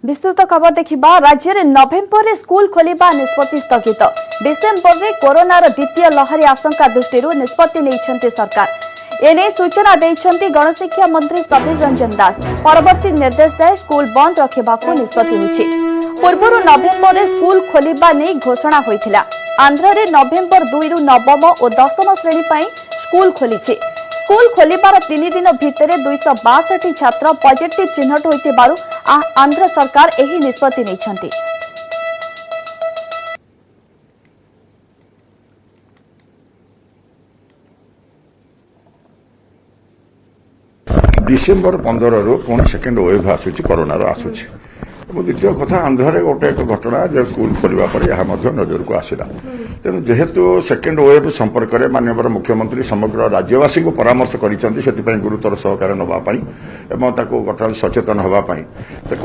विस्तृत खबर देखिबा। राज्य में नवेम्बर में स्कूल खोलिबा निष्पत्ति स्थगित। डिसेम्बर में कोरोनार द्वितीय लहरी आशंका दृष्टि निष्पत्ति नहीं सरकार। एने सूचना देइछन्ति गणशिक्षा मंत्री सबीर रंजन दास। परवर्ती निर्देश जाए स्कूल बंद रखा निष्पत्ति होइछि। पूर्व नवेम्बर में स्कूल खोलिबा नहीं घोषणा होइथिला। आंध्र में नवेम्बर 2 रु नवम और 10म श्रेणी पर स्कूल खोलिछि। स्कूल खोलिबार 3 दिन भितर 262 छात्र पॉजिटिव चिन्हट होइतिबारु आंध्र सरकार एही निष्पत्ति नैछन्ति। डिसेम्बर 15 रु पुणी सेकेंड वेव आसूची कोरोनार आसूची। द्वितीय कथा आंध्र गोटे एक घटना जो स्कूल खोलिबा पर यह नजर को आसला। तेणु जेहेतु सेकेंड वेव संपर्क में माननीय मुख्यमंत्री समग्र राज्यवासी को परामर्श कर गुरुतर सहकार नापी एवं बर्तमान सचेतन होगापी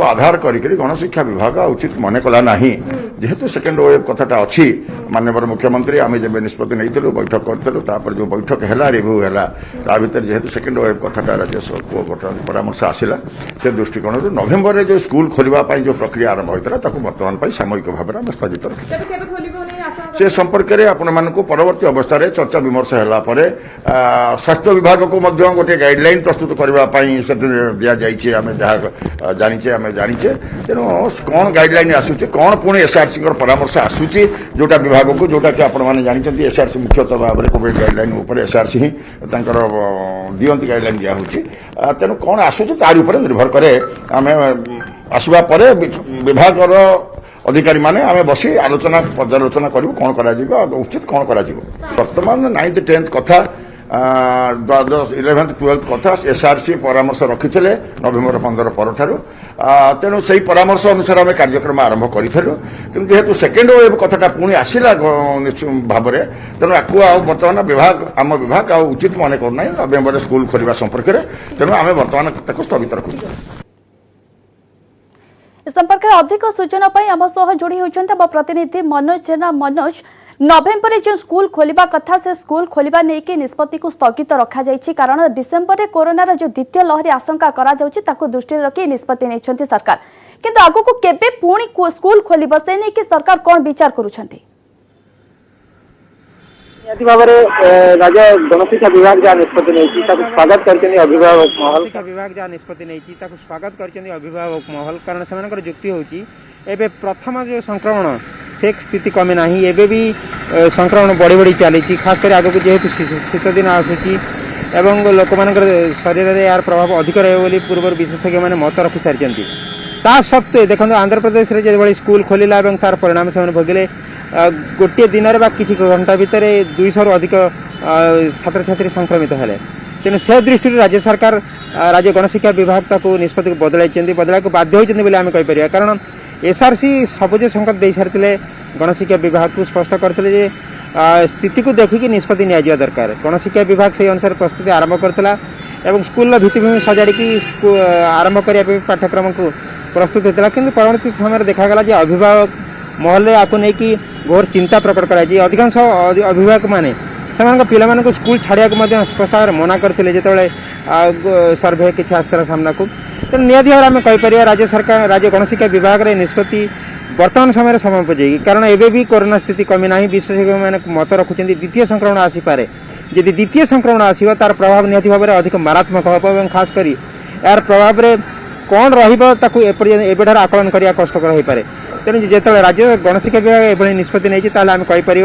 आधार करी गणशिक्षा विभाग उचित मन कला ना। जेहेतु सेकेंड वेव कथाटा अच्छी माननीय मुख्यमंत्री आम जब निष्पत्ति नहीं बैठक करूँ जो बैठक है रिव्यू है भर जेहेतु सेकेंड वेव कथाटा राज्य को परामर्श आसला से दृष्टिकोण नवेम्बर में जो स्कूल खोलिबा जो प्रक्रिया आरंभ होता है बर्तमान सामयिक भाव में स्थगित रखा से संपर्क में आपण परवर्ती अवस्था चर्चा विमर्श है स्वास्थ्य विभाग को गोटे गाइडलाइन प्रस्तुत करने दि जाइए आम जहाँ जानीचे तेणु कौन गाइडलाइन आसूचे कौन पुणी एसआरसी परामर्श आसूची जोटा विभाग को जोटा कि आपण जानते एसआरसी मुख्यतः भाव में कोविड गाइडलाइन एसआरसी ही दियंती गाइडलाइन दिया तेणु कौन आसूचे तार निर्भर करे आम आसवा परे विभाग अधिकारी माने आमे बसी आलोचना पर्यालोचना करूँ कौन कर उचित कौन कर बर्तमान 9th 10th कथा 11th 12th कथा एसआरसी परामर्श रखी नवेम्बर 15 पर तेणु से परामर्श अनुसार आम कार्यक्रम आरंभ करूँ कि जेहेतु सेकेंड वेव कथाटा पुणी आसला भाव में तेणु आपको बर्तमान विभाग आम विभाग उचित मन करना नवेम्बर स्कूल खोलिबा संपर्क में तेणु आम बर्तमान स्थगित रखुँ। संपर्क में अधिक सूचना आम सह जोड़ी होती प्रतिनिधि मनोज जेना। मनोज, नवेम्बर जो स्कूल खोलिबा कथा से स्कूल खोलिबा नहीं निष्पत्ति को स्थगित रखा जायछि कारण डिसेम्बर में कोरोनार जो द्वितीय लहरी आशंका करा जाउछि ताको दृष्टि रखी निष्पत्ति नहीं सरकार। किंतु आगु को केबे पुणी स्कूल खोलिबा से नहीं कि सरकार कौन विचार करुछन्ति? भाव राज्य गणशिक्षा विभाग जहाँ निष्पत्ति नहीं स्वागत कर अभिभावक महल विभाग जहाँ निष्पत्ति नहीं स्वागत कर अभिभावक महल कारण से जुक्ति होची एबे प्रथम जो संक्रमण से स्थिति कमे ना एबे भी संक्रमण बढ़ी बढ़ी चली खास कर आगे जेहेतु शीत दिन आसूची एवं लोक मान शरीर में यार प्रभाव अधिक रही पूर्व विशेषज्ञ मैंने मत रखी सारी ता सत्वे देखो आंध्र प्रदेश में जो स्कूल खोलिला तार परिणाम से भोगिले गोटे दिन कि घंटा भितर 200 रु अधिक छात्र छात्री संक्रमित हेले। तेणु से दृष्टि राज्य सरकार राज्य गणशिक्षा विभाग ताको निष्पत्ति को बदला को बाध्य होती आम कहीपर कारण एसआरसी सबुज संकेत दे सारी गणशिक्षा विभाग को स्पष्ट करते स्थिति को देखिकी निष्पत्ति नि दरकार। गणशिक्षा विभाग से अनुसार प्रस्तुति आरंभ करता एवं स्कूल भित्तिभूमि सजाड़ी आरंभ करने पाठ्यक्रम को प्रस्तुत होता कि परवर्ती समय देखागला अभिभावक महल में आपको नहीं कि घोर चिंता प्रकट कराई। अधिकांश अभिभावक माने से पिला को स्कूल छाड़िया स्पष्ट भाव मना करते जिते सर्वे किसी आसला सामना को तेणु निहाती भाव में कहीपर राज्य सरकार राज्य गणशिक्षा विभाग में निष्पत्ति वर्तमान समय समयोपयोगी कारण एवं भी कोरोना स्थिति कमी ना। विशेषज्ञ मैंने मत रखुच्च द्वितीय संक्रमण आसीपे जदि द्वितीय संक्रमण आसो तार प्रभाव निहाती भाव में अधिक मारात्मक हम खास कर यार प्रभाव में कौन रहा आकलन करने कष्टकर हो पाए। तेणु जो राज्य गणशिक्षा विभाग एभली निष्पत्ति नहीं आम कहीपर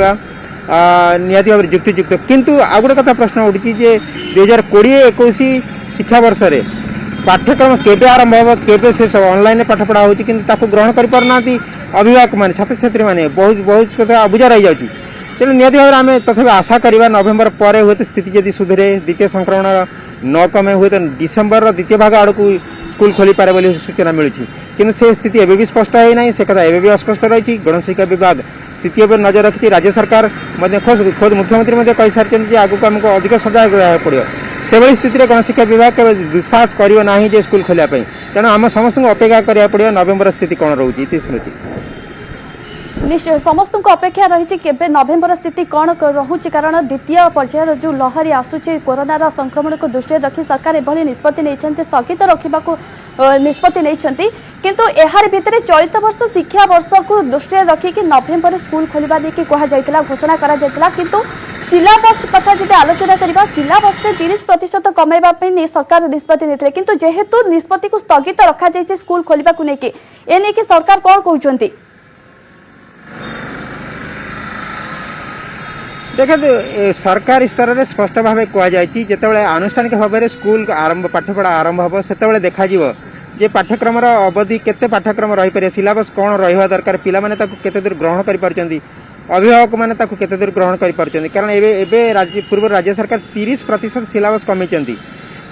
निहाती भाव युक्तियुक्त किंतु आ गोटे कथा प्रश्न उठी 2020-21 शिक्षा वर्ष रे पाठ्यक्रम केबे आरंभ हो केबे शेष ऑनलाइन पाठ पढ़ा होती किंतु ग्रहण कर पारना अभिभावक मैंने छात्र छात्री मैंने बहुत कथा अबुझा रही जाती। तेणु निहाती भाव में तथापि आशा करवा नवेम्बर पर हुए स्थिति जदि सुधरे द्वितीय संक्रमण न कमे हुए तो डिसेम्बर द्वितीय भाग आड़ को स्कूल खोली पारे बोली सूचना मिली कि से स्थिति एवं भी स्पष्ट है से कथा एवं भी अस्पष्ट रही। गणशिक्षा विभाग स्थिति उपर नजर रखी राज्य सरकार खुद मुख्यमंत्री कही सारी आगू आमको अधिक सजग रहा पड़ो से भाई स्थिति गणशिक्षा विभाग के दुस्साहस कर स्कूल खोलिया तेणु आम समस्त अपेक्षा करा पड़ो नवेम्बर स्थिति कौन रोचे स्मृति। निश्चय समस्त को अपेक्षा रही केबे नवेम्बर स्थिति कौन रोचे कारण द्वितीय पर्यायर जो लहरी आसूची कोरोनार संक्रमण को दृष्टि रखी सरकार एभली निष्पत्ति नहीं स्थगित रखा निष्पत्ति नहीं किंतु एहार भितर चलित वर्ष शिक्षा वर्ष को दृष्टि रखिक नवेम्बर स्कूल खोलवा देखिए कहुला घोषणा करा किंतु सिलेबस कथा जब आलोचना करवा सिलेबस 30% कमाइवाई सरकार निष्पत्ति नहीं किंतु जेहेतु निष्पत्ति को स्थगित रखा जाइए स्कूल खोलने को लेकिन सरकार कौन कहते देखिए सरकार स्तर में स्पष्ट भाव कहते आनुष्ठानिक भाव में स्कूल आरंभ पाठपढ़ा आरंभ हम से देखा जे पाठ्यक्रम अवधि केते पाठ्यक्रम रही पारे सिलेबस कौन रहा दरकार पिला माने ताको केते दूर ग्रहण करि पारचंदी अभिभावक माने ताको केते दूर ग्रहण करि पारचंदी कारण एबे राज्य पूर्व राज्य सरकार 30% सिलेबस कमिचंदी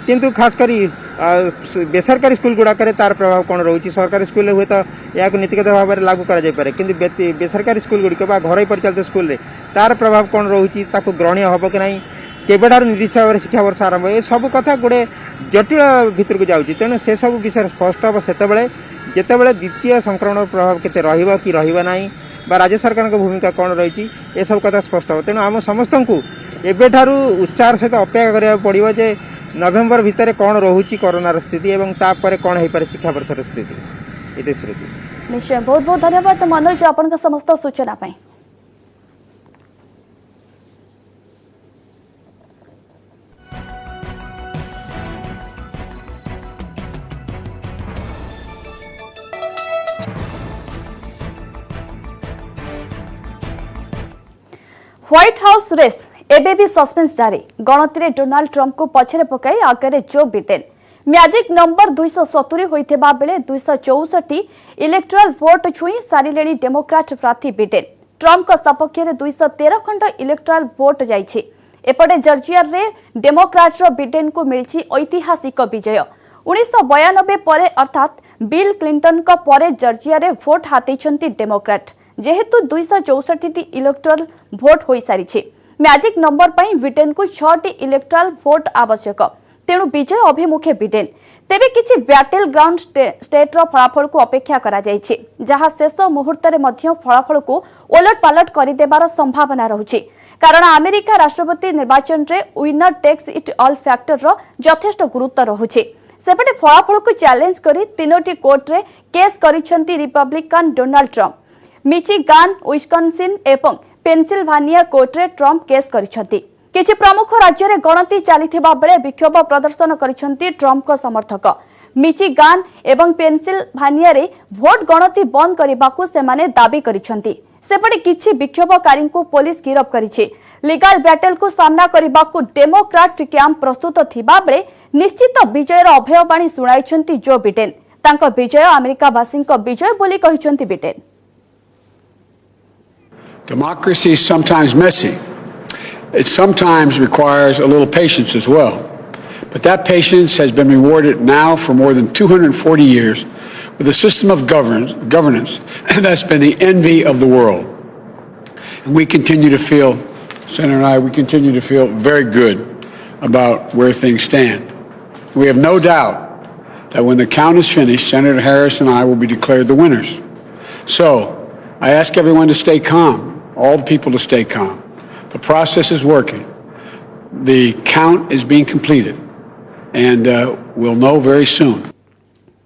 किंतु खास करी बेसरकारी स्कूल गुड़ाक तार प्रभाव कौन रोचे सरकारी स्कूल हुए तो या नीतिगत भाव में लागू करा जाय पारे किंतु बेसरकारी स्कूल गुड़िक घर परिचालित स्कूल रे तार प्रभाव कौन रोचे ग्रहणीय हम कि नहीं केबेठार निर्दिष्ट भाव में शिक्षा वर्ष आरंभ ये सब कथा गोटे जटिल भितर को जाऊँगी तेणु से सब विषय स्पष्ट हम जितेबाला द्वितीय संक्रमण प्रभाव केते रहिबा कि रहिबा नाही बा राज्य सरकार भूमिका कौन रही ये सब कथा स्पष्ट हो तेणु आम समस्त को एबेठारू उत्साह सहित अपेक्षा करा पड़ो जे नवेम्बर भितर कौन रोचे कोरोनार स्थिति एवं तापर कौन हो पारे शिक्षा वर्षर स्थिति ये श्रुति निश्चय बहुत बहुत धन्यवाद मनोज आपन समस्त सूचना पाई व्हाइट हाउस रेस एबे भी सस्पेंस जारी गणति डोनाल्ड ट्रंप को पछरे पकाई आगे जो बिडेन मैजिक नंबर 270 होइथिबा बेले 264 इलेक्टोरल वोट छुई सारिलेनी डेमोक्राट प्रार्थी बिडेन ट्रंप का सपक्ष 213 खंड इलेक्टोरल वोट जाइछि एपटे जर्जिया रे डेमोक्राट रो बिडेन को मिलछि ऐतिहासिक विजय 1992 परे अर्थात बिल क्लिंटन का परे जर्जिया रे वोट हातेछंती डेमोक्राट जेहेतु 264 इलेक्टोरल वोट होई सारिछि मैजिक नंबर पर ब्रिटेन को 6 इलेक्टोरल वोट आवश्यक तेणु विजय अभिमुखे ब्रिटेन तेबे किछि बैटल ग्राउंड स्टेट रो फलाफल को अपेक्षा करा जायछि जहां शेष मुहूर्त रे मध्य फलाफल को ओलट पालट करि देबार संभावना रहुछि कारण अमेरिका राष्ट्रपति निर्वाचन रे winner takes it all factor रो यथेष्ट गुरुत्व रहुछि सेपटे फलाफल को चैलेंज करी तीनोटी कोर्ट रे केस करिसंती Republican Donald Trump Michigan Wisconsin एवं पेनसिल्भानिया कोर्ट रे ट्रंप केस करिसंती किछि प्रमुख राज्य रे गणति चलिथिबा बेले विक्षोभ प्रदर्शन करिसंती ट्रंप को समर्थक मिचिगान एवं पेनसिल्भानिया रे वोट गणति बंद करबाकू सेमाने दाबी करिसंती सेपटे किछि विक्षोभकारी को पुलिस गिरफ करिछि लीगल बैटल को सामना करबाकू डेमोक्राट कैंप प्रस्तुत थिबा बेले निश्चित विजयर अभयवाणी सुनाइछंती जो बिडेन तांको विजय अमेरिकावासी को विजय बोली कहिसंती Biden Democracy is sometimes messy. It sometimes requires a little patience as well. But that patience has been rewarded now for more than 240 years with a system of governance that's been the envy of the world. And we continue to feel, Senator and I, we continue to feel very good about where things stand. We have no doubt that when the count is finished, Senator Harris and I will be declared the winners. So I ask everyone to stay calm. All the people to stay calm. The process is working. The count is being completed, and we'll know very soon.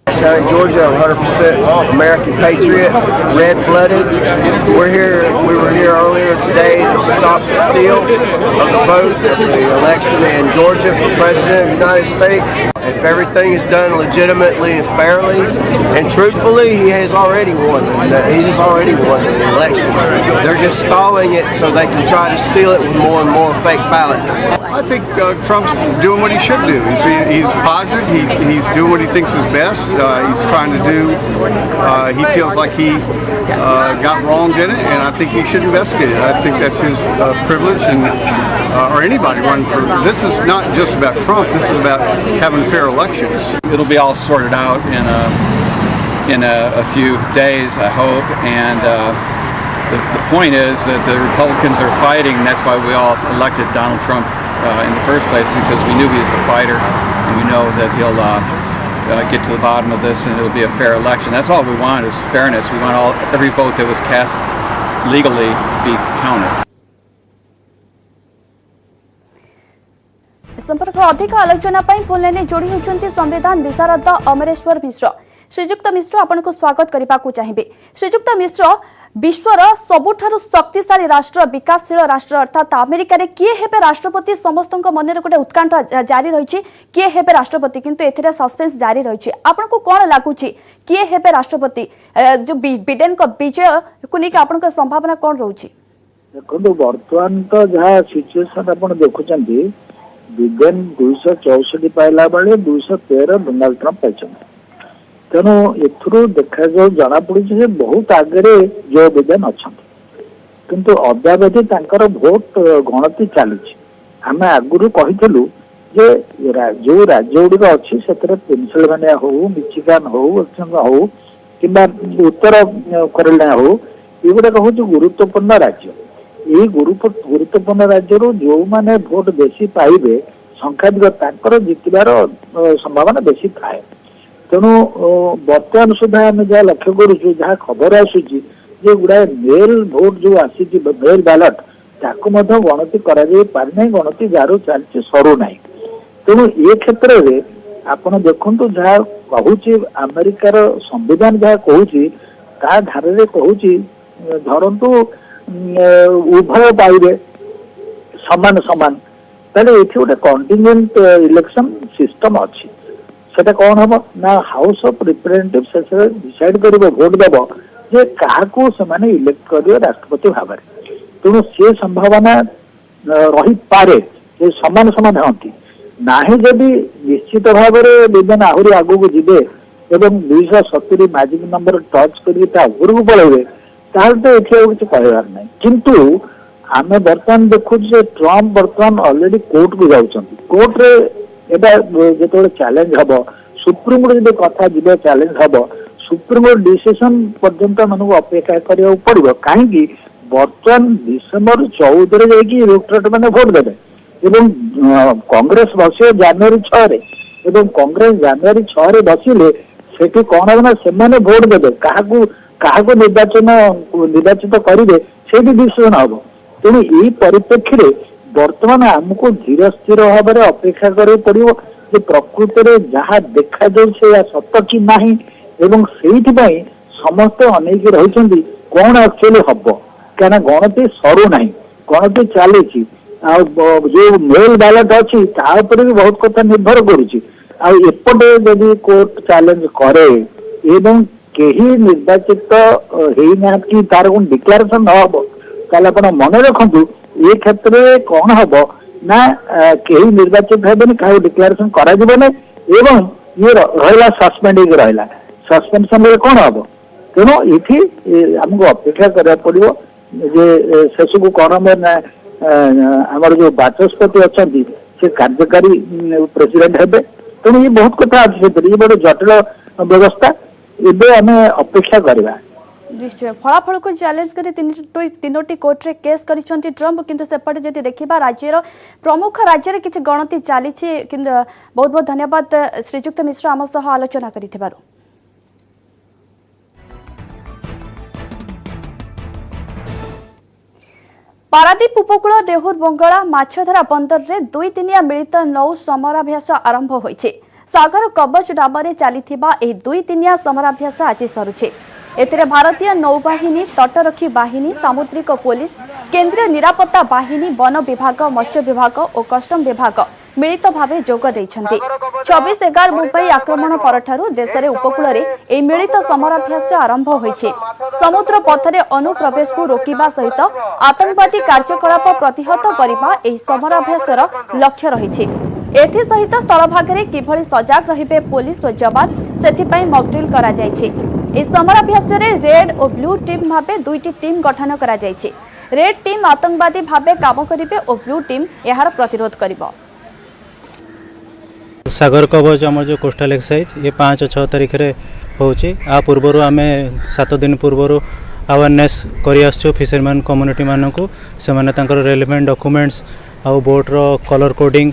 County, Georgia, 100% American patriot, red-blooded. We were here earlier today to stop the steal of the vote of the election in Georgia for President of the United States. If everything is done legitimately and fairly and truthfully, he has already won. He's already won the election. They're just stalling it so they can try to steal it with more and more fake ballots. I think Trump's doing what he should do. He's positive. He's doing what he thinks is best. He's trying to do. He feels like he got wronged in it, and I think he should investigate it. I think that's his privilege, and or anybody running for. This is not just about Trump. This is about having fair elections. It'll be all sorted out in a few days, I hope, and. The point is that the Republicans are fighting, and that's why we all elected Donald Trump in the first place, because we knew he was a fighter, and we know that he'll get to the bottom of this, and it'll be a fair election. That's all we want is fairness. We want every vote that was cast legally be counted. संपर्क अधिक आलोचना phone line जोड़ी होती संविधान विशारद अमरेश्वर मिश्र। श्रीजुक्त मिश्र आपन को स्वागत करने को चाहिए। श्रीजुक्त मिश्र विश्वर सबुठारु शक्तिशाली राष्ट्र विकासशील राष्ट्र अर्थात अमेरिका रे किए हेबे राष्ट्रपति समस्त मन गोटे उत्कंठा जारी रही किए हेबे राष्ट्रपति किंतु एथिरे सस्पेंस जारी रही आपन को कौन लगुच किए हेबे राष्ट्रपति जो बिडेन को विजय को लेकिन आपन संभावना कौन रोची? देखो बर्तमान तो जहाँ सिचुएसन आप देखुं बिडेन 264 पाइला बेले 213 डोनाल्ड ट्रंप पाई तेणु एथुरु देखा जाऊ जना पड़ी बहुत आगे जो बिडेन अच्छा किंतु अद्यावधि भोट गणति चली आम आगुरी कहूँ जे जो राज्य गुड़िक अच्छी से पेनसिल्वेनिया हो मिचिगान हो हो कि उत्तर कैरोलिना हो युगुड़ाक हूँ गुरुत्वपूर्ण राज्य यही गुरुत्वपूर्ण राज्य जो माने भोट बेसी पाइबे संख्याधिक जितबार संभावना बेसी थाए तेणु बर्तमान सुधा आम जहाँ लक्ष्य करुचु जहाँ खबर आसूची जे गुड़ाए मेल भोट जो आसी मेल बैलट ताकू गणति करा पारिना गणति जार चलती सरू ना तेणु ये क्षेत्र में आपण देखु जहाँ कहूँ अमेरिकार संविधान जहाँ कहूँ ता धारे कहूँ धरतु उभय पाइबे समान समान ताले एथि गोटे कंटिजेंट इलेक्शन सिस्टम अच्छी सेटा कौन हम ना हाउस ऑफ रिप्रेजेंटेटिव से डिसाइड करिबो वोट देबो जे काहाकू से इलेक्ट करियो राष्ट्रपति भाव तेणु से संभावना रही पारे जे समान समान हंती नाही जदि निश्चित भाव में विधान आहरी आगू को जीवे एवं 270 मैजिक नंबर टच कर आगू पलैबे ताहले तो ये किसी कहबार ना किंतु आम बर्तमान देखु ट्रंप बर्तमान ऑलरेडी कोर्ट को जाऊँ कोर्ट रे जो चैलेंज हम सुप्रीमकोर्ट जो कथा जी चैलेंज हम सुप्रीमकोर्ट डिसीजन पर्यंत मानक अपेक्षा करा पड़ो कहीं बर्तमान डिसेम्बर 14 जाकि इलेक्टोरेट मैंने भोट देवे एवं कांग्रेस बस जनवरी 6 एवं कांग्रेस जनवरी 6 बसिले से कौन हम ना भोट देवे क्या निर्वाचित करेंगे से भी डिसीजन हम तेणु यही परिप्रेक्षी में बर्तमान आमको धीर स्थिर भाव में अपेक्षा करा पड़ो जे प्रकृत में जहाँ देखा जाए सत कि ना एवं से समस्त अनेक रही कौन एक्चुअली हम क्या गणति सरू ना गणति चली जो मेल बैलेट अच्छी भी बहुत कथा निर्भर करपटे जदि कोर्ट चैलेंज करे एवं कहीं निर्वाचित होना कि तार कौन डिक्लेरेशन न हम ताले आप मन रखु ये क्षेत्र में कौन हम ना कहीं निर्वाचित हेबे क्या डिक्लेरेशन करा एवं ये रहा सस्पेंड रहा सस्पेंशन कौन हम तेणु ये आमको अपेक्षा करा पड़ो जे शेष को कौन हम आमर जो बाचस्पति अच्छा से कार्यकारी प्रेसिडेंट हेबे तेणु ये बहुत कथा अच्छे ये गोटे जटिल व्यवस्था एबे आम अपेक्षा करवा निश्चय फलाफल को चैलेंज कर तीनोटी कोर्ट रे केस करिसंती ट्रंप किंतु सेपटे जदि देखिबा राज्यर प्रमुख राज्य रे किछि गणति चाली किंतु बहुत बहुत धन्यवाद श्रीजुक्त मिश्र आम सह आलोचना करिथिबारु। पारादीप उपकूल देहुर बंगला माछधरा बंदर रे 2-3 मिलित नौ समराभ्यास आरंभ होइछे। सागर कवच नाम चली 2-3 समराभ्यास आज सरुचे। एथिरे भारतीय नौबाहिनी तटरक्षी बाहिनी सामुद्रिक पुलिस केंद्रीय निरापत्ता बाहिनी वन विभाग मत्स्य विभाग और कस्टम विभाग मिलित भावे जोग देइछन्ति। 24/11 मुंबई आक्रमण परठारु देश रे उपकूल रे ए मिलित समराभ्यास आरंभ होइछे। समुद्र पथरे अनुप्रवेश को रोकिबा सहित आतंकवादी कार्यकलाप प्रतिहत करिबा एही समराभ्यासर लक्ष्य रहिछे। एथि सहित स्थल भागरे किभଳି सजाग रहिबे पुलिस और जवान सेथिपई मॉकड्रिल करा जायछि। ए समराभ्यास रे रेड और ब्लू टीम भाबे दुईटी टीम गठन करा जायछि। रेड टीम आतंकवादी भाबे काम करिबे और ब्लू टीम एहार प्रतिरोध करिबो। सागर कवच आम जो कोस्टाल एक्सरसाइज ये 5-6 तारीख रे होची आ पूर्वरु आमे 7 दिन पूर्वरु अवेयरनेस करि आछो फिशरमैन कम्युनिटी मानकु से माने तांकर रेलेवेंट डॉक्यूमेंट्स आ बोट रो colour coding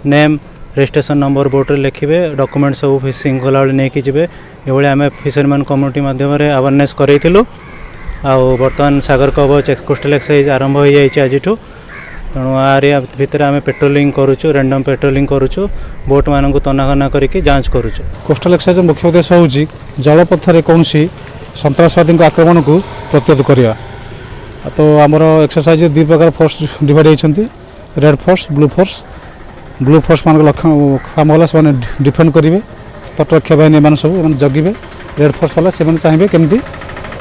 name registration number boat रे लिखिबे डॉक्यूमेंट सब फिशिंग कला बेले नहीं कि ये आम फिशरमैन कम्युनिटी माध्यम अवेयरनेस करैथिलु बर्तमान सागर कवच कोस्टल एक्सरसाइज आरंभ हो जाए आज तेणु आरिया भितर आम पेट्रोलिंग करुचु रैंडम पेट्रोलिंग करुचु बोट मान तनाघना करके जांच करुचु। कोस्टल एक्सरसाइज मुख्य उद्देश्य होउची जलपथरे कौन सन्त्रासवादी आक्रमण को प्रतिरोध करवा। तो आमर एक्सरसाइज दुई प्रकार फोर्स डिवाइड होती रेड फोर्स ब्लू फोर्स मान लक्ष्य काम है से डिफेंड करेंगे तटरक्षा बाहिनी एम सब जगिबे रेड फोर्स वाला से चाहिए केमती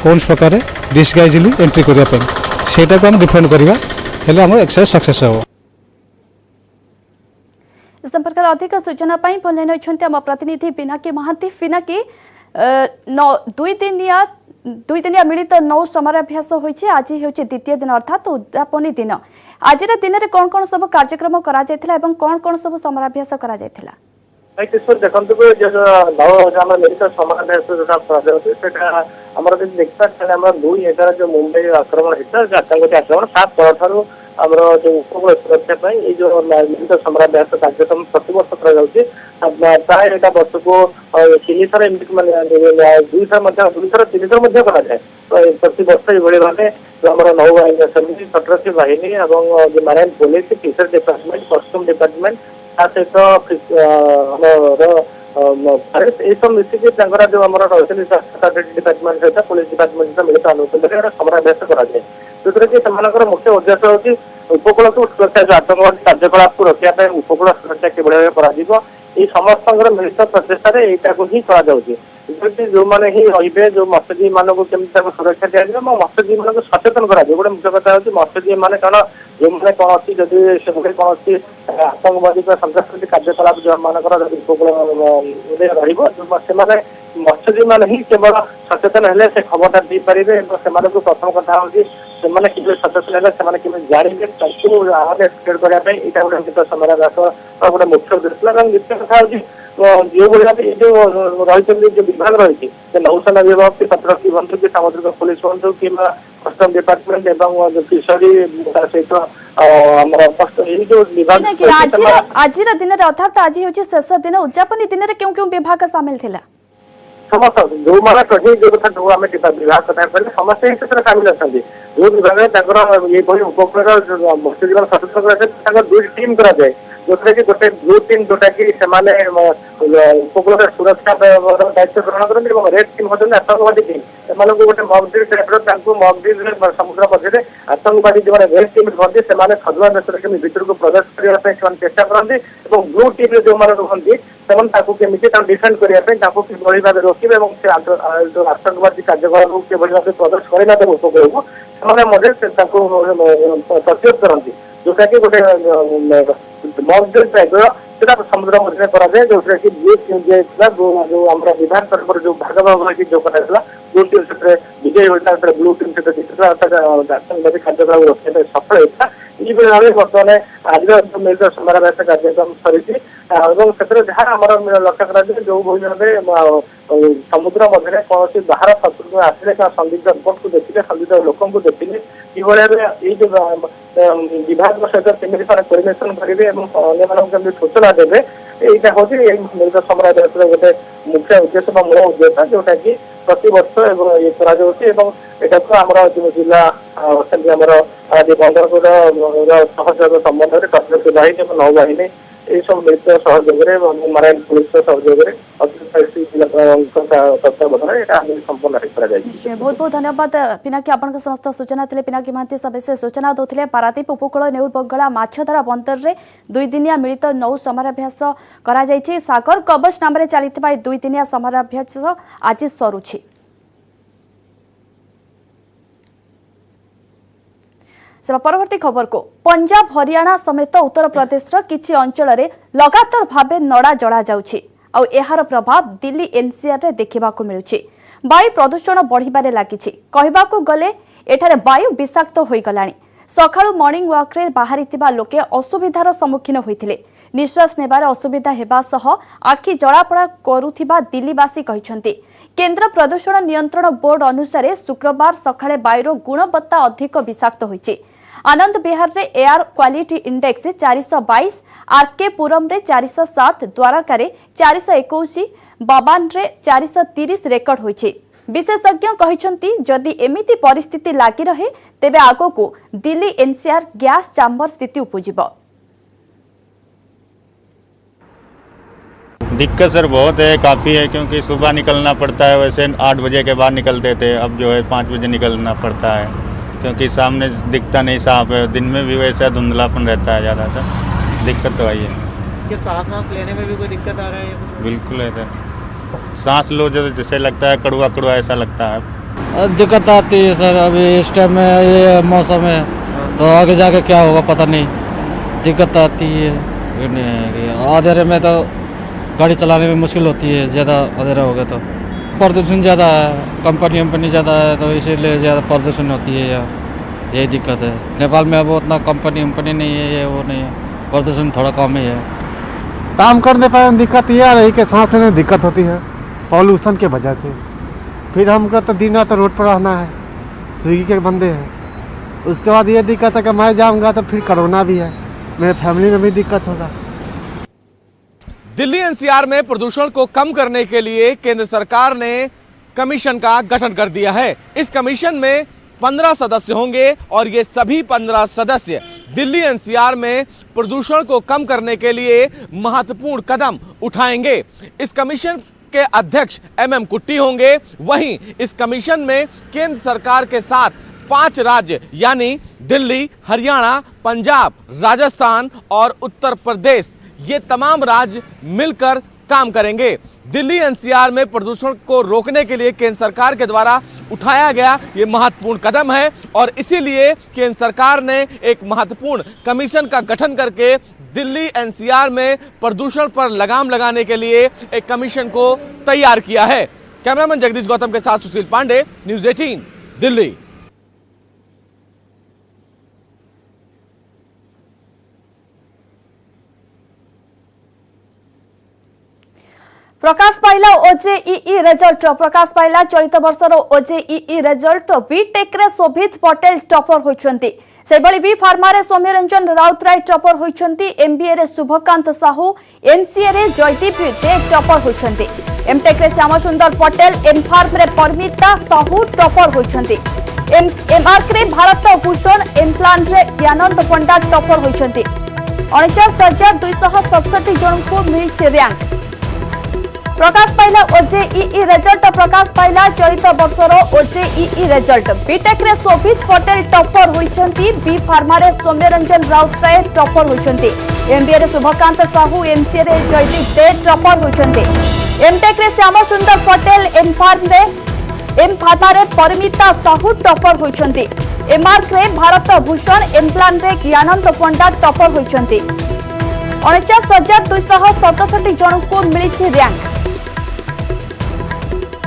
कौन प्रकार डिस्गाइजली एंट्री करने सेटा को आम डिफेंड करवा हेले आम एक्सरसाइज सक्सेस हो। इस संपर्क में अधिक सूचना फोन लाइन अच्छा आम प्रतिनिधि पिनाकी महांती। पिनाकी दुई दिनिया मिलित नौ समराभ्यास होइछि आज हेउछि द्वितीय दिन अर्थात उद्यापनी दिन। आज दिन में कौन कौन सब कार्यक्रम करा जायथिला एवं कौन कौन सब समराभ्यास करा जायथिला? किशोर देखते नव मिलित समराभ्यास जो आमर देखा 2-11 जो मुंबई आक्रमण होता आतंकी आक्रमण ता पर आमर जो उपकूल सुरक्षा जो मिलित समराभ्यास कार्यक्रम प्रतिवर्ष प्राय यहाँ वर्ष को 3 थर एमती 2 थर 3 थर कराए प्रति वर्ष ये भाव जो आम नौबाहिनी अच्छी तटरक्षी बाहिनी और marine police fisher department custom department सहित ये सब मिसिक जो आम रही डिपार्टमेंट सहित पुलिस डिपार्टमेंट सहित मिलित अनुकूल समराभ्यास कराए जो कि मुख्य उद्देश्य होगी उपकूल को सुरक्षा जो आतंकवादी कार्यकलाप को रखा उपकूल सुरक्षा किभली भाव समस्त मिलित प्रचेषा यहाँ ही जो मैंने ही रे जो मत्स्यजीवी मानक केमी सुरक्षा दिया मत्स्यजीवी मान सचेतन करा गोटे मुख्य कथा हूँ मत्स्यजीवी मैंने कारण जो मैंने कौन अच्छी जदि से कौन आतंकवादी सन्तासवादी कार्यकलाप जो मानकर उपकूल रही मत्स्यजीवी मैंने ही केवल सचेतन हेले से खबरटा दी पारे से प्रथम कथा हूँ कि सचेतन है जानवे अवेयरनेस क्रिएट करने यहाँ गोटे मिलित समराभ्यास गोटे मुख्य उद्देश्य द्वितीय कथा हूँ जो भाई जो रही जो विभाग रही नौसेना विभाग की तटरक्षी बंधु कि सामुद्रिक पुलिस बंधु कि कस्टम डिपार्टमेंट एवं फिशरी सहित जो विभाग आज दिन अर्थात आज हूँ शेष दिन उद्यापनी दिन में क्यों विभाग सामिल थिला? समस्त जो माना कही जो कथा जो आम विभाग कथा कहले समस्त ही क्षेत्र सामिल अच्छा जो विभाग ये उपकूल मत्स्यजीवी सचेतन कर 2 टीम कराए जो कि गोटे ब्लू टीम जोटा कि उपकूल सुरक्षा दायित्व ग्रहण करते रेड टीम होती आतंकवादी टीम से गोटे मकड्रिल टाइप मकड्रिल समुद्र मध्य आतंकवादी जो रेड टीम कहते हैं सजुआ देश भितर को प्रवेश करने चेष्टा करते ब्लू टीम जो कहते केमी डिफेंड करने भाव रोकवे जो आतंकवादी कार्यकलाप को किभली भाव प्रवेश करना उपकूल को प्रतिरोध करती जोटा कि गोटे मकड्रिल टाइप समुद्र मध्य कराए जो कि ब्लू टीम जो आम विभाग तरफ जो भाग भाग जो करा ब्लू टीम से विजयी होता ब्लू टीम सहित जीतता आतंकवादी कार्यकलाप रोकने सफल होता ये भाव बर्तमान आज जो मिलित समराभ्यास कार्यक्रम सरी जहाँ आम लक्ष्य करा जो भाव समुद्र मध्य कौन बाहर शत्रु आसे संदिग्ध रिपोर्ट को देखिए संदिग्ध लोक देखिए कि ये जो विभाग सहित केमी कोर्डिनेशन करेंगे अन्य सूचना देवे यहाँ हूँ मिलित समराभ्यास गोटे मुख्य उद्देश्य मूल उद्देश्य जोटा कि प्रति वर्ष ये कर आमर जो जिला अच्छे बंदरपुर सहयोग संबंध में तटरक्षी बाहिनी और नौबाहिनी ये सब मिलित सहयोग माराइन पुलिस सहयोग बहुत बहुत धन्यवाद पिनाकी आपण समस्त सूचना थे। पिनाकी महांती सविशेष सूचना दौले पारादीप उपकूल नेउर बंगला माछधरा बंदर में 2 दिनिया मिलित नौ समराभ्यास करा जायछि। सागर कवच नाम चली 2 दिनिया समराभ्यास आज सरुछि। परवर्ती खबर को पंजाब हरियाणा समेत उत्तर प्रदेश किछि अंचल रे लगातार भावे नड़ा जड़ा जाउछि और एहार प्रभाव दिल्ली एनसीआर रे देखा मिलुछि। वायु प्रदूषण बढ़िबारे लागिछि। कहबाकू गले एठारे वायु विषाक्त होई गलानी। सकाळु मॉर्निंग वॉक रे बाहरिथिबा लोके असुविधार सम्मुखीन होइथिले। निश्वास नेबार असुविधा हेबा सह आखि जलापड़ा करुथिबा दिल्लीवासी कहिसंती। केंद्र प्रदूषण नियंत्रण बोर्ड अनुसार शुक्रवार सकाळे वायुर गुणवत्ता अधिक विषाक्त होइछि। आनंद विहार रे एयर क्वालिटी इंडेक्स 422, आरके पुरम रे 407, द्वारका रे 421, बाबान रे 430 रेकर्ड होइछि। विशेषज्ञ कहते जदि एमिति परिस्थिति लगी रहे तेबे आगो को दिल्ली एनसीआर गैस चैम्बर स्थिति उपजिब। दिक्कत सर बहुत है, काफ़ी है, क्योंकि सुबह निकलना पड़ता है। वैसे 8 बजे के बाद निकलते थे, अब जो है 5 बजे निकलना पड़ता है, क्योंकि सामने दिखता नहीं साफ है। दिन में भी वैसा धुंधलापन रहता है ज़्यादातर। दिक्कत तो आई है कि सांस लेने में भी कोई दिक्कत आ रहा है? बिल्कुल है सर, सांस लो जैसे लगता है कड़वा कड़वा ऐसा लगता है। दिक्कत आती है सर, अभी इस टाइम में ये मौसम है तो आगे जाके क्या होगा पता नहीं। दिक्कत आती है, अंधेरे में तो गाड़ी चलाने में मुश्किल होती है, ज़्यादा अंधेरा हो गया तो। प्रदूषण ज़्यादा है, कंपनी ज़्यादा है तो इसीलिए ज़्यादा प्रदूषण होती है यहाँ, यही दिक्कत है। नेपाल में अब उतना कंपनी नहीं है, ये वो नहीं है, प्रदूषण थोड़ा कम ही है। काम करने पर दिक्कत ये आ रही कि सांस लेने में दिक्कत होती है पॉल्यूशन के वजह से। फिर हमको तो दिन रात रोड पर रहना है, स्विगी के बंदे हैं। उसके बाद ये दिक्कत है कि मैं जाऊँगा तो फिर कोरोना भी है, मेरे फैमिली में भी दिक्कत होगा। दिल्ली एनसीआर में प्रदूषण को कम करने के लिए केंद्र सरकार ने कमीशन का गठन कर दिया है। इस कमीशन में 15 सदस्य होंगे और ये सभी 15 सदस्य दिल्ली एनसीआर में प्रदूषण को कम करने के लिए महत्वपूर्ण कदम उठाएंगे। इस कमीशन के अध्यक्ष MM कुट्टी होंगे। वहीं इस कमीशन में केंद्र सरकार के साथ 5 राज्य यानी दिल्ली, हरियाणा, पंजाब, राजस्थान और उत्तर प्रदेश, ये तमाम राज्य मिलकर काम करेंगे। दिल्ली एनसीआर में प्रदूषण को रोकने के लिए केंद्र सरकार के द्वारा उठाया गया ये महत्वपूर्ण कदम है और इसीलिए केंद्र सरकार ने एक महत्वपूर्ण कमीशन का गठन करके दिल्ली एनसीआर में प्रदूषण पर लगाम लगाने के लिए एक कमीशन को तैयार किया है। कैमरामैन जगदीश गौतम के साथ सुशील पांडे, न्यूज़ 18 दिल्ली। प्रकाश पाइला ओजेईई रिजल्ट। प्रकाश पाइला चलित वर्षर ओजेईई रिजल्ट। बीटेक रे शोभित पटेल टॉपर होइछंती। सेबली बी फार्मा रे सौम्यरंजन राउतराय टॉपर होइछंती। एमबीए रे शुभकांत साहू, एमसीए रे जयदीप दे टॉपर होइछंती। एमटेक रे श्याम सुंदर पटेल, एमफार्म रे परमिता साहू टॉपर होइछंती। एमआरके रे भारत भूषण, एमप्लान रे ज्ञानंद पंडा टॉपर होइछंती। 49,267 जन को मिली रैंक। प्रकाश पाइला ओजेईई रिजल्ट। प्रकाश पाइला चलित वर्षर ओजेईई रिजल्ट। बीटेक रे शोभित पटेल टॉपर होइछंती। बी फार्मा रे सौम्यरंजन राउतराय टॉपर होइछंती। एमबीए रे शुभकांत साहू, एमसीए रे जयदीप दे टॉपर होइछंती। एमटेक रे श्याम सुंदर पटेल, एमफार्मा रे परमिता साहू टॉपर होइछंती। एमआरके रे भारत भूषण, एमप्लान रे ज्ञानंद पंडा टॉपर होइछंती। 49,267 जन को मिली रैंक।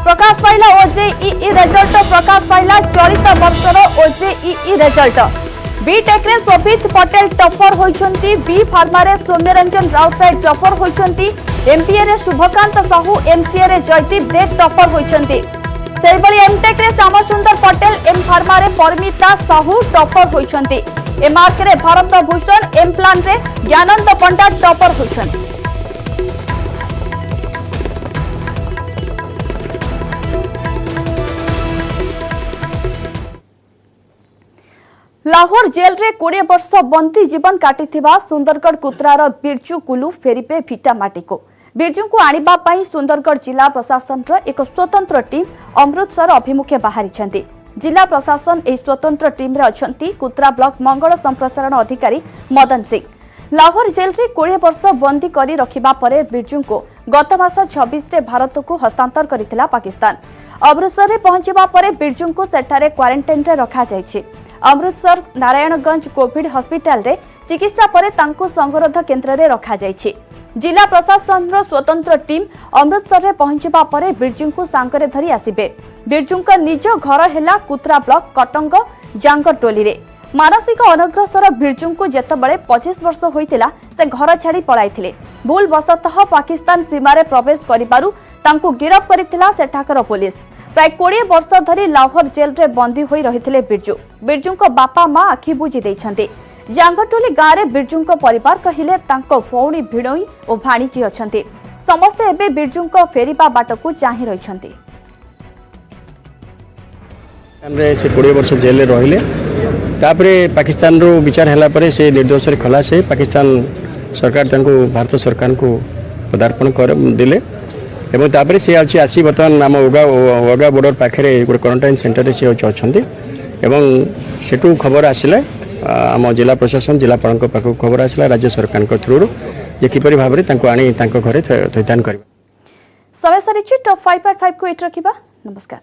प्रकाश पाइला ओजेईई रिजल्ट। प्रकाश पाइला चलित वर्षर ओजेईई रिजल्ट। बीटेक रे शोभित पटेल टॉपर होइछंती। बी फार्मा रे सौम्यरंजन राउतराय टॉपर होइछंती। एमपीए रे शुभकांत साहू, एमसीए रे जयदीप दे टॉपर होइछंती। सेबली एमटेक रे श्याम सुंदर पटेल, एम फार्मा रे परमिता साहू टॉपर होइछंती। एमआरके रे भारत भूषण, एमप्लान रे ज्ञानंद पंडा टॉपर होइछंती। लाहौर जेल रे 20 वर्ष बंदी जीवन काटिथिबा सुंदरगढ़ कुत्रार बिरजू कुलू फेरिबे भिटामाटी को। बिरजू को आनिबा पई सुंदरगढ़ जिला प्रशासन एक स्वतंत्र टीम अमृतसर अभिमुखे बाहरी। जिला प्रशासन ए स्वतंत्र टीम रे अछंती कुत्रा ब्लॉक मंगल संप्रसारण अधिकारी मदन सिंह। लाहौर जेल रे 20 वर्ष बंदी करी रखिबा परे बिरजू को गत मास 26 रे भारत को हस्तांतर करिथिला पाकिस्तान। अमृतसर रे पहुंचीबा परे बिरजू को सेठारे क्वारंटाइन रे रखा जायछि। अमृतसर नारायणगंज कोविड हॉस्पिटल रे चिकित्सा परे तांको संगरोध केंद्र रे रखा जायछि। जिला प्रशासन रो स्वतंत्र टीम अमृतसर रे पहुंचीबा परे बिरजू को सांकरे धरी आसीबे। बिरजू का निज घर हेला कुत्रा ब्लॉक कटंग जांगर टोली रे। मानसिक अनग्रसर बिरजू को जेतबेले 25 वर्ष होइतिला से घर छाड़ी पळाइथिले। भूल बसतः पाकिस्तान सीमा रे प्रवेश करिबारु तांको गिरफ करिथिला सेठाकर पुलिस। प्राय 20 वर्ष धरी लाहौर जेल रे बंदी होई रहिथिले बिरजू। बिरजू को बापा मां आखि बुझी दैछन्ते। जांगरटोली गाँव रे बिरजू को परिवार कहिले तांको भौणी भिणोई और भाणीजी अछन्ते। समस्ते एबे बिरजू को फेरिबा बाटकू चाहि रहिछन्ते। से 20 वर्ष जेल रहिले तापरे पाकिस्तान रो विचार हला परे से निर्दोष रे खलास है पाकिस्तान सरकार तांको भारत सरकार को पदार्पण कर दिले एवं तापरे से आसी बर्तमान आम ओगा बॉर्डर पाखे गोटे क्वारंटाइन सेंटर से अच्छे एवं सेठू खबर आसिला आम जिला प्रशासन जिलापाल पाख खबर आसिला राज्य सरकार थ्रु जे किपरि भाव में आनी घरे थैथान कर समय सारी टॉप 5.5 को एट रखा। नमस्कार।